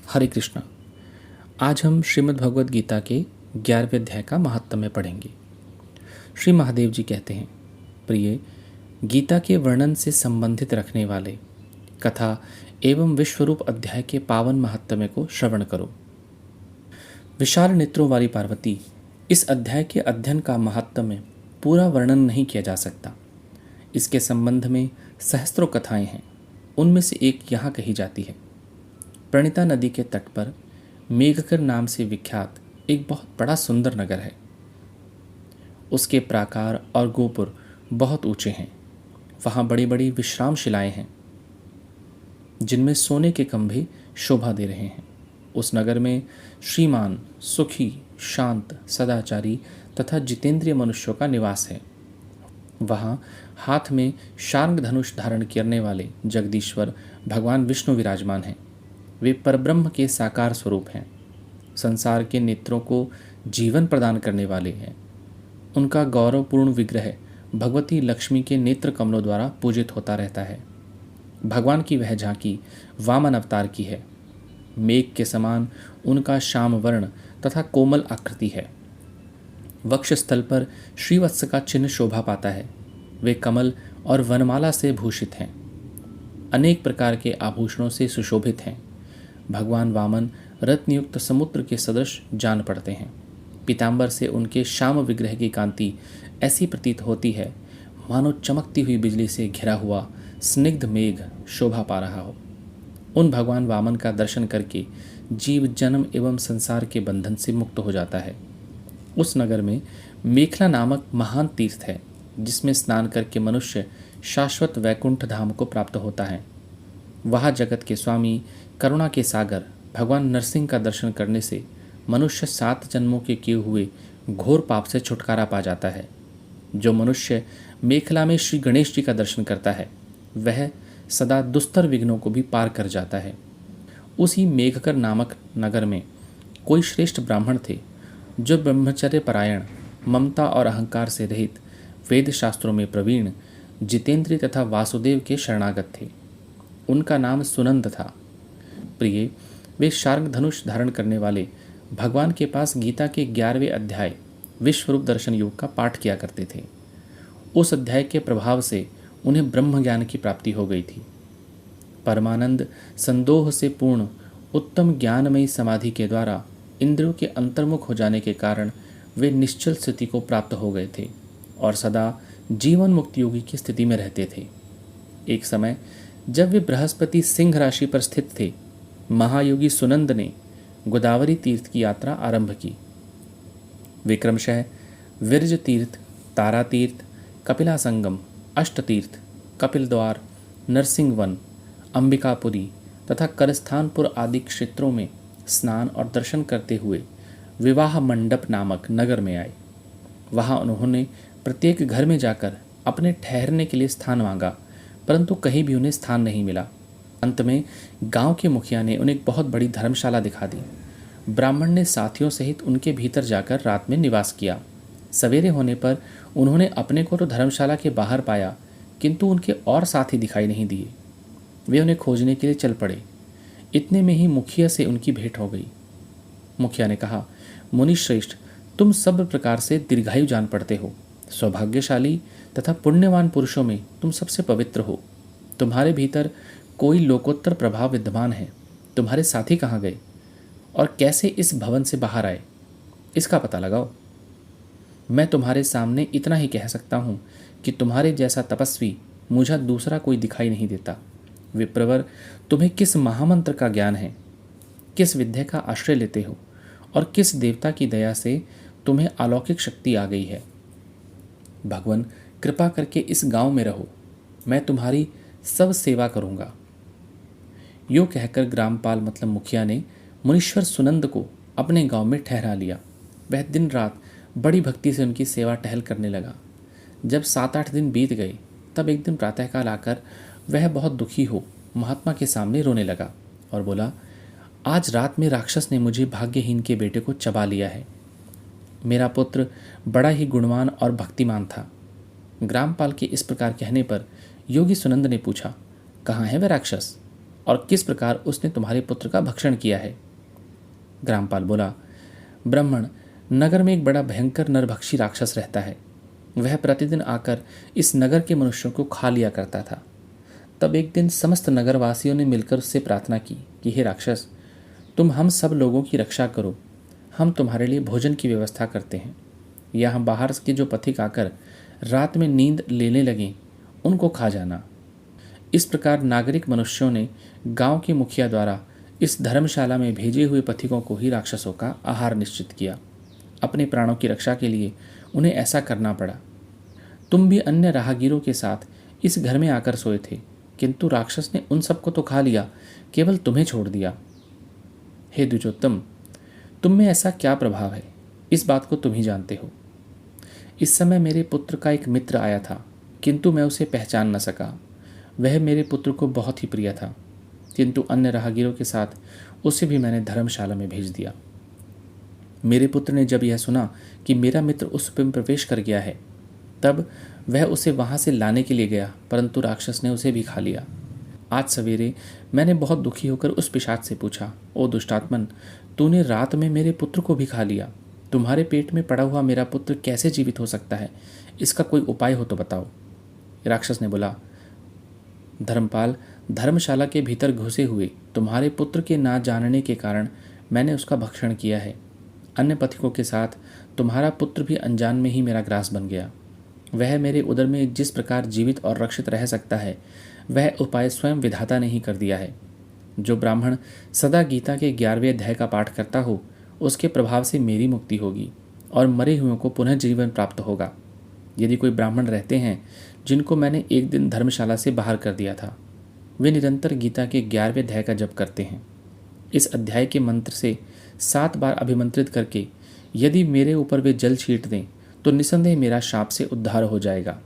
हरे कृष्णा। आज हम श्रीमद् भगवद गीता के 11वें अध्याय का महात्म्य पढ़ेंगे। श्री महादेव जी कहते हैं, प्रिय, गीता के वर्णन से संबंधित रखने वाले कथा एवं विश्वरूप अध्याय के पावन महात्म्य को श्रवण करो। विशाल नेत्रों वाली पार्वती, इस अध्याय के अध्ययन का महात्म्य पूरा वर्णन नहीं किया जा सकता। इसके संबंध में सहस्त्रों कथाएं हैं। उनमें से एक यहाँ कही जाती है। प्रणिता नदी के तट पर मेघकर नाम से विख्यात एक बहुत बड़ा सुंदर नगर है। उसके प्राकार और गोपुर बहुत ऊंचे हैं। वहाँ बड़ी बड़ी विश्राम शिलाएं हैं जिनमें सोने के खंभे शोभा दे रहे हैं। उस नगर में श्रीमान, सुखी, शांत, सदाचारी तथा जितेंद्रिय मनुष्यों का निवास है। वहाँ हाथ में शार्ंग धनुष धारण करने वाले जगदीश्वर भगवान विष्णु विराजमान हैं। वे परब्रह्म के साकार स्वरूप हैं। संसार के नेत्रों को जीवन प्रदान करने वाले हैं। उनका गौरवपूर्ण विग्रह भगवती लक्ष्मी के नेत्र कमलों द्वारा पूजित होता रहता है। भगवान की वह झांकी वामन अवतार की है। मेघ के समान उनका श्याम वर्ण तथा कोमल आकृति है। वक्षस्थल पर श्रीवत्स का चिन्ह शोभा पाता है। वे कमल और वनमाला से भूषित हैं। अनेक प्रकार के आभूषणों से सुशोभित हैं। भगवान वामन रत्नयुक्त समुद्र के सदृश जान पड़ते हैं। पीतांबर से उनके श्याम विग्रह की कांति ऐसी प्रतीत होती है मानो चमकती हुई बिजली से घिरा हुआ स्निग्ध मेघ शोभा पा रहा हो। उन भगवान वामन का दर्शन करके जीव जन्म एवं संसार के बंधन से मुक्त हो जाता है। उस नगर में मेखला नामक महान तीर्थ है, जिसमें स्नान करके मनुष्य शाश्वत वैकुंठ धाम को प्राप्त होता है। वहाँ जगत के स्वामी, करुणा के सागर भगवान नरसिंह का दर्शन करने से मनुष्य 7 जन्मों के किए हुए घोर पाप से छुटकारा पा जाता है। जो मनुष्य मेखला में श्री गणेश जी का दर्शन करता है, वह सदा दुस्तर विघ्नों को भी पार कर जाता है। उसी मेघकर नामक नगर में कोई श्रेष्ठ ब्राह्मण थे, जो ब्रह्मचर्य परायण, ममता और अहंकार से रहित, वेद शास्त्रों में प्रवीण, जितेंद्रिय तथा वासुदेव के शरणागत थे। उनका नाम सुनंद था। प्रिय, वे शार्ंग धनुष धारण करने वाले भगवान के पास गीता के 11वें अध्याय विश्वरूप दर्शन योग का पाठ किया करते थे। उस अध्याय के प्रभाव से उन्हें ब्रह्म ज्ञान की प्राप्ति हो गई थी। परमानंद संदोह से पूर्ण उत्तम ज्ञानमयी समाधि के द्वारा इंद्रियों के अंतर्मुख हो जाने के कारण वे निश्चल स्थिति को प्राप्त हो गए थे और सदा जीवन मुक्त योगी की स्थिति में रहते थे। एक समय जब वे बृहस्पति सिंह राशि पर स्थित थे, महायोगी सुनंद ने गोदावरी तीर्थ की यात्रा आरंभ की। वे क्रमशः विरज तीर्थ, तारा तीर्थ, कपिला संगम, अष्ट तीर्थ, कपिल द्वार, नरसिंह वन, अंबिकापुरी तथा करस्थानपुर आदि क्षेत्रों में स्नान और दर्शन करते हुए विवाह मंडप नामक नगर में आए। वहाँ उन्होंने प्रत्येक घर में जाकर अपने ठहरने के लिए स्थान मांगा, परंतु कहीं भी उन्हें स्थान नहीं मिला। अंत में गांव के मुखिया ने उन्हें एक बहुत बड़ी धर्मशाला दिखा दी। ब्राह्मण ने साथियों सहित उनके भीतर जाकर रात में निवास किया। सवेरे होने पर उन्होंने अपने को तो धर्मशाला के बाहर पाया, किंतु उनके और साथी दिखाई नहीं दिए। वे उन्हें खोजने के लिए चल पड़े। इतने में ही मुखिया से उनकी भेंट हो गई। मुखिया ने कहा, मुनि श्रेष्ठ, तुम सब प्रकार से दीर्घायु जान पड़ते हो। सौभाग्यशाली तथा पुण्यवान पुरुषों में तुम सबसे पवित्र हो। तुम्हारे भीतर कोई लोकोत्तर प्रभाव विद्यमान है। तुम्हारे साथी कहाँ गए और कैसे इस भवन से बाहर आए, इसका पता लगाओ। मैं तुम्हारे सामने इतना ही कह सकता हूँ कि तुम्हारे जैसा तपस्वी मुझे दूसरा कोई दिखाई नहीं देता। विप्रवर, तुम्हें किस महामंत्र का ज्ञान है, किस विद्या का आश्रय लेते हो और किस देवता की दया से तुम्हें अलौकिक शक्ति आ गई है। भगवान, कृपा करके इस गांव में रहो, मैं तुम्हारी सब सेवा करूंगा। यूँ कहकर ग्रामपाल मतलब मुखिया ने मुनीश्वर सुनंद को अपने गांव में ठहरा लिया। वह दिन रात बड़ी भक्ति से उनकी सेवा टहल करने लगा। जब 7-8 दिन बीत गए, तब एक दिन प्रातःकाल आकर वह बहुत दुखी हो महात्मा के सामने रोने लगा और बोला, आज रात में राक्षस ने मुझे भाग्यहीन के बेटे को चबा लिया है। मेरा पुत्र बड़ा ही गुणवान और भक्तिमान था। ग्रामपाल के इस प्रकार कहने पर योगी सुनंद ने पूछा, कहाँ है वह राक्षस और किस प्रकार उसने तुम्हारे पुत्र का भक्षण किया है। ग्रामपाल बोला, ब्राह्मण, नगर में एक बड़ा भयंकर नरभक्षी राक्षस रहता है। वह प्रतिदिन आकर इस नगर के मनुष्यों को खा लिया करता था। तब एक दिन समस्त नगरवासियों ने मिलकर उससे प्रार्थना की कि हे राक्षस, तुम हम सब लोगों की रक्षा करो, हम तुम्हारे लिए भोजन की व्यवस्था करते हैं। यहाँ बाहर के जो पथिक आकर रात में नींद लेने लगे उनको खा जाना। इस प्रकार नागरिक मनुष्यों ने गांव के मुखिया द्वारा इस धर्मशाला में भेजे हुए पथिकों को ही राक्षसों का आहार निश्चित किया। अपने प्राणों की रक्षा के लिए उन्हें ऐसा करना पड़ा। तुम भी अन्य राहगीरों के साथ इस घर में आकर सोए थे, किंतु राक्षस ने उन सबको तो खा लिया, केवल तुम्हें छोड़ दिया। हे द्विजोत्तम, तुम में ऐसा क्या प्रभाव है, इस बात को तुम ही जानते हो। इस समय मेरे पुत्र का एक मित्र आया था, किंतु मैं उसे पहचान न सका। वह मेरे पुत्र को बहुत ही प्रिय था, किंतु अन्य राहगीरों के साथ उसे भी मैंने धर्मशाला में भेज दिया। मेरे पुत्र ने जब यह सुना कि मेरा मित्र उस में प्रवेश कर गया है, तब वह उसे वहां से लाने के लिए गया, परंतु राक्षस ने उसे भी खा लिया। आज सवेरे मैंने बहुत दुखी होकर उस पिशाच से पूछा, ओ दुष्टात्मन, तूने रात में मेरे पुत्र को भी खा लिया। तुम्हारे पेट में पड़ा हुआ मेरा पुत्र कैसे जीवित हो सकता है? इसका कोई उपाय हो तो बताओ। राक्षस ने बोला, धर्मपाल, धर्मशाला के भीतर घुसे हुए तुम्हारे पुत्र के ना जानने के कारण मैंने उसका भक्षण किया है। अन्य पथिकों के साथ तुम्हारा पुत्र भी अनजान में ही मेरा ग्रास बन गया। वह मेरे उदर में जिस प्रकार जीवित और रक्षित रह सकता है, वह उपाय स्वयं विधाता ने ही कर दिया है। जो ब्राह्मण सदा गीता के 11वें अध्याय का पाठ करता हो, उसके प्रभाव से मेरी मुक्ति होगी और मरे हुओं को पुनः जीवन प्राप्त होगा। यदि कोई ब्राह्मण रहते हैं जिनको मैंने एक दिन धर्मशाला से बाहर कर दिया था, वे निरंतर गीता के 11वें अध्याय का जप करते हैं। इस अध्याय के मंत्र से 7 बार अभिमंत्रित करके यदि मेरे ऊपर वे जल छीट दें तो निसंदेह मेरा शाप से उद्धार हो जाएगा।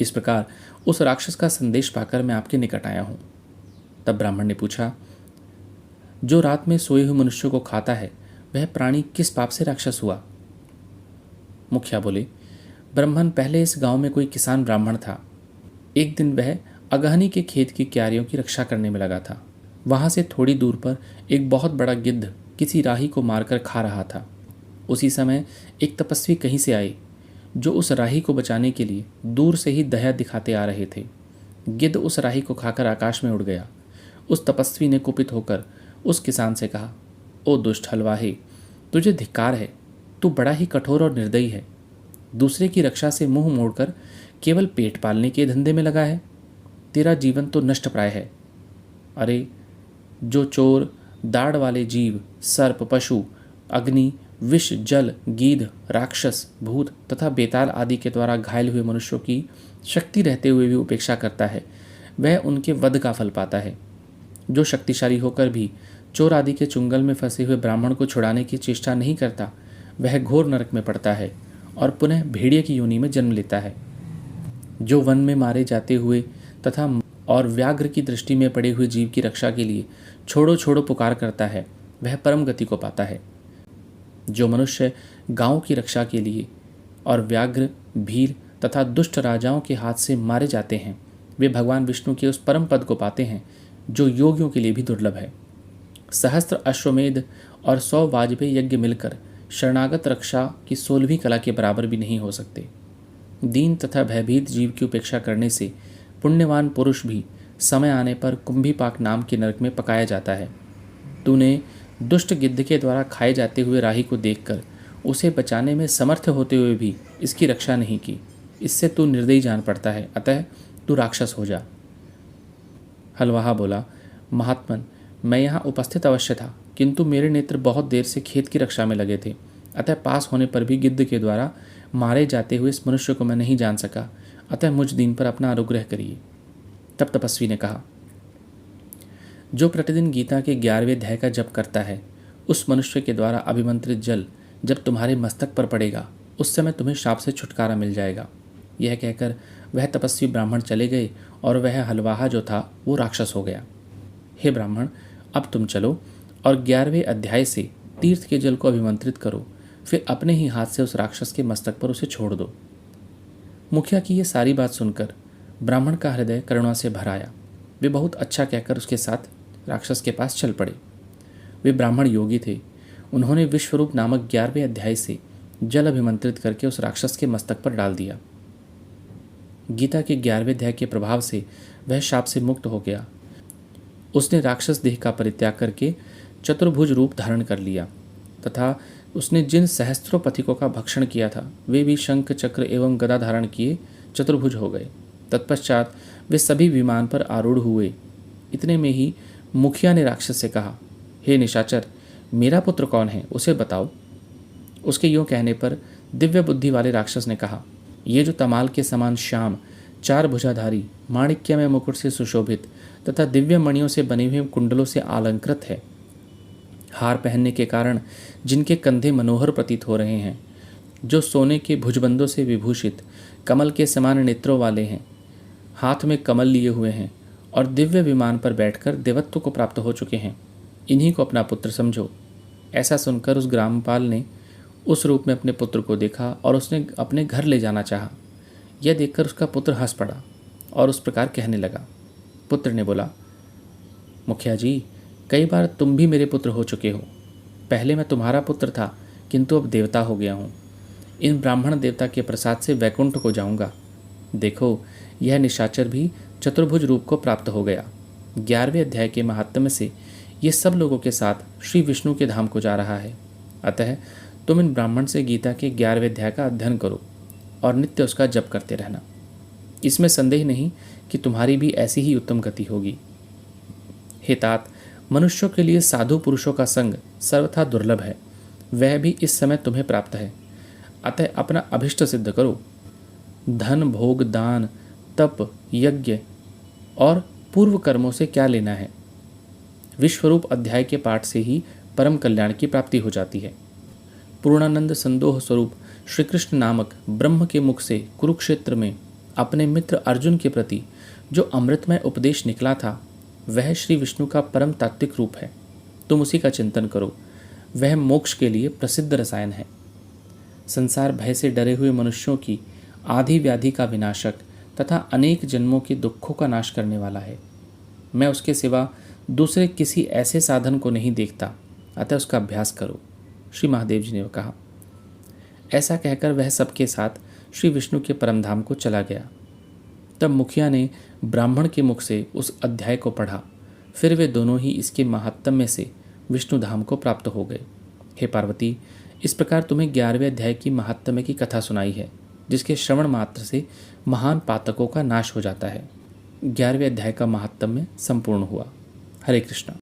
इस प्रकार उस राक्षस का संदेश पाकर मैं आपके निकट आया हूं। तब ब्राह्मण ने पूछा, जो रात में सोए हुए मनुष्य को खाता है, वह प्राणी किस पाप से राक्षस हुआ? मुखिया बोले, ब्राह्मण, पहले इस गांव में कोई किसान ब्राह्मण था। एक दिन वह अगहनी के खेत की क्यारियों की रक्षा करने में लगा था। वहां से थोड़ी दूर पर एक बहुत बड़ा गिद्ध किसी राही को मारकर खा रहा था। उसी समय एक तपस्वी कहीं से आए, जो उस राही को बचाने के लिए दूर से ही दया दिखाते आ रहे थे। गिद्ध उस राही को खाकर आकाश में उड़ गया। उस तपस्वी ने कुपित होकर उस किसान से कहा, ओ दुष्ट हलवाहे, तुझे धिक्कार है, तू बड़ा ही कठोर और निर्दयी है। दूसरे की रक्षा से मुंह मोड़कर केवल पेट पालने के धंधे में लगा है। तेरा जीवन तो नष्ट प्राय है। अरे, जो चोर, दाढ़ वाले जीव, सर्प, पशु, अग्नि, विष, जल, गीध, राक्षस, भूत तथा बेताल आदि के द्वारा घायल हुए मनुष्यों की शक्ति रहते हुए भी उपेक्षा करता है, वह उनके वध का फल पाता है। जो शक्तिशाली होकर भी चोर आदि के चुंगल में फंसे हुए ब्राह्मण को छुड़ाने की चेष्टा नहीं करता, वह घोर नरक में पड़ता है और पुनः भेड़िए की योनि में जन्म लेता है। जो वन में मारे जाते हुए तथा और व्याघ्र की दृष्टि में पड़े हुए जीव की रक्षा के लिए छोड़ो छोड़ो पुकार करता है, वह परम गति को पाता है। जो मनुष्य गांव की रक्षा के लिए और व्याघ्र, भीर तथा दुष्ट राजाओं के हाथ से मारे जाते हैं, वे भगवान विष्णु के उस परम पद को पाते हैं जो योगियों के लिए भी दुर्लभ है। सहस्त्र अश्वमेध और 100 वाजपेयी यज्ञ मिलकर शरणागत रक्षा की 16वीं कला के बराबर भी नहीं हो सकते। दीन तथा भयभीत जीव की उपेक्षा करने से पुण्यवान पुरुष भी समय आने पर कुंभीपाक नाम के नरक में पकाया जाता है। तूने दुष्ट गिद्ध के द्वारा खाए जाते हुए राही को देखकर उसे बचाने में समर्थ होते हुए भी इसकी रक्षा नहीं की। इससे तू निर्दयी जान पड़ता है, अतः तू राक्षस हो जा। हलवाहा बोला, महात्मन, मैं यहाँ उपस्थित अवश्य था, किंतु मेरे नेत्र बहुत देर से खेत की रक्षा में लगे थे, अतः पास होने पर भी गिद्ध के द्वारा मारे जाते हुए इस मनुष्य को मैं नहीं जान सका, अतः मुझ दीन पर अपना अनुग्रह करिए। तब तपस्वी ने कहा, जो प्रतिदिन गीता के 11वें अध्याय का जप करता है, उस मनुष्य के द्वारा अभिमंत्रित जल जब तुम्हारे मस्तक पर पड़ेगा, उस समय तुम्हें शाप से छुटकारा मिल जाएगा। यह कहकर वह तपस्वी ब्राह्मण चले गए और वह हलवाहा जो था वो राक्षस हो गया। हे ब्राह्मण, अब तुम चलो और 11वें अध्याय से तीर्थ के जल को अभिमंत्रित करो, फिर अपने ही हाथ से उस राक्षस के मस्तक पर उसे छोड़ दो। मुखिया की यह सारी बात सुनकर ब्राह्मण का हृदय करुणा से भर आया। वे बहुत अच्छा कहकर उसके साथ राक्षस के पास चल पड़े। वे ब्राह्मण योगी थे। उन्होंने विश्वरूप नामक 11वें अध्याय से जल अभिमंत्रित करके उस राक्षस के मस्तक पर डाल दिया। गीता के 11वें अध्याय के प्रभाव से वह शाप से मुक्त हो गया। उसने राक्षस देह का परित्याग करके चतुर्भुज रूप धारण कर लिया तथा उसने जिन सहस्त्रों पथिकों का भक्षण किया था वे भी शंख चक्र एवं गदा धारण किए चतुर्भुज हो गए। तत्पश्चात वे सभी विमान पर आरूढ़ हुए। इतने में ही मुखिया ने राक्षस से कहा, हे निशाचर, मेरा पुत्र कौन है, उसे बताओ। उसके यूँ कहने पर दिव्य बुद्धि वाले राक्षस ने कहा, ये जो तमाल के समान श्याम, 4 भुजाधारी, माणिक्यमय मुकुट से सुशोभित तथा दिव्य मणियों से बने हुए कुंडलों से अलंकृत है, हार पहनने के कारण जिनके कंधे मनोहर प्रतीत हो रहे हैं, जो सोने के भुजबंदों से विभूषित कमल के समान नेत्रों वाले हैं, हाथ में कमल लिए हुए हैं और दिव्य विमान पर बैठकर देवत्व को प्राप्त हो चुके हैं, इन्हीं को अपना पुत्र समझो। ऐसा सुनकर उस ग्रामपाल ने उस रूप में अपने पुत्र को देखा और उसने अपने घर ले जाना चाहा। यह देखकर उसका पुत्र हंस पड़ा और उस प्रकार कहने लगा। पुत्र ने बोला, मुखिया जी, कई बार तुम भी मेरे पुत्र हो चुके हो। पहले मैं तुम्हारा पुत्र था, किंतु अब देवता हो गया हूँ। इन ब्राह्मण देवता के प्रसाद से वैकुंठ को जाऊँगा। देखो, यह निशाचर भी चतुर्भुज रूप को प्राप्त हो गया। 11वें अध्याय के महात्म्य से ये सब लोगों के साथ श्री विष्णु के धाम को जा रहा है। अतः तुम इन ब्राह्मण से गीता के 11वें अध्याय का अध्ययन करो और नित्य उसका जप करते रहना। इसमें संदेह नहीं कि तुम्हारी भी ऐसी ही उत्तम गति होगी। हे तात, मनुष्यों के लिए साधु पुरुषों का संग सर्वथा दुर्लभ है, वह भी इस समय तुम्हें प्राप्त है। अतः अपना अभिष्ट सिद्ध करो। धन, भोग, दान, तप, यज्ञ और पूर्व कर्मों से क्या लेना है। विश्वरूप अध्याय के पाठ से ही परम कल्याण की प्राप्ति हो जाती है। पूर्णानंद संदोह स्वरूप श्री कृष्ण नामक ब्रह्म के मुख से कुरुक्षेत्र में अपने मित्र अर्जुन के प्रति जो अमृतमय उपदेश निकला था, वह श्री विष्णु का परम तात्विक रूप है। तुम उसी का चिंतन करो। वह मोक्ष के लिए प्रसिद्ध रसायन है। संसार भय से डरे हुए मनुष्यों की आदि व्याधि का विनाशक तथा अनेक जन्मों के दुखों का नाश करने वाला है। मैं उसके सिवा दूसरे किसी ऐसे साधन को नहीं देखता, अतः उसका अभ्यास करो, श्री महादेव जी ने कहा। ऐसा कहकर वह सबके साथ श्री विष्णु के परमधाम को चला गया। तब मुखिया ने ब्राह्मण के मुख से उस अध्याय को पढ़ा। फिर वे दोनों ही इसके महात्म्य से विष्णु धाम को प्राप्त हो गए। हे पार्वती, इस प्रकार तुम्हें 11वें अध्याय की महात्म्य की कथा सुनाई है, जिसके श्रवण मात्र से महान पातकों का नाश हो जाता है। 11वें अध्याय का महात्म्य संपूर्ण हुआ। हरे कृष्ण।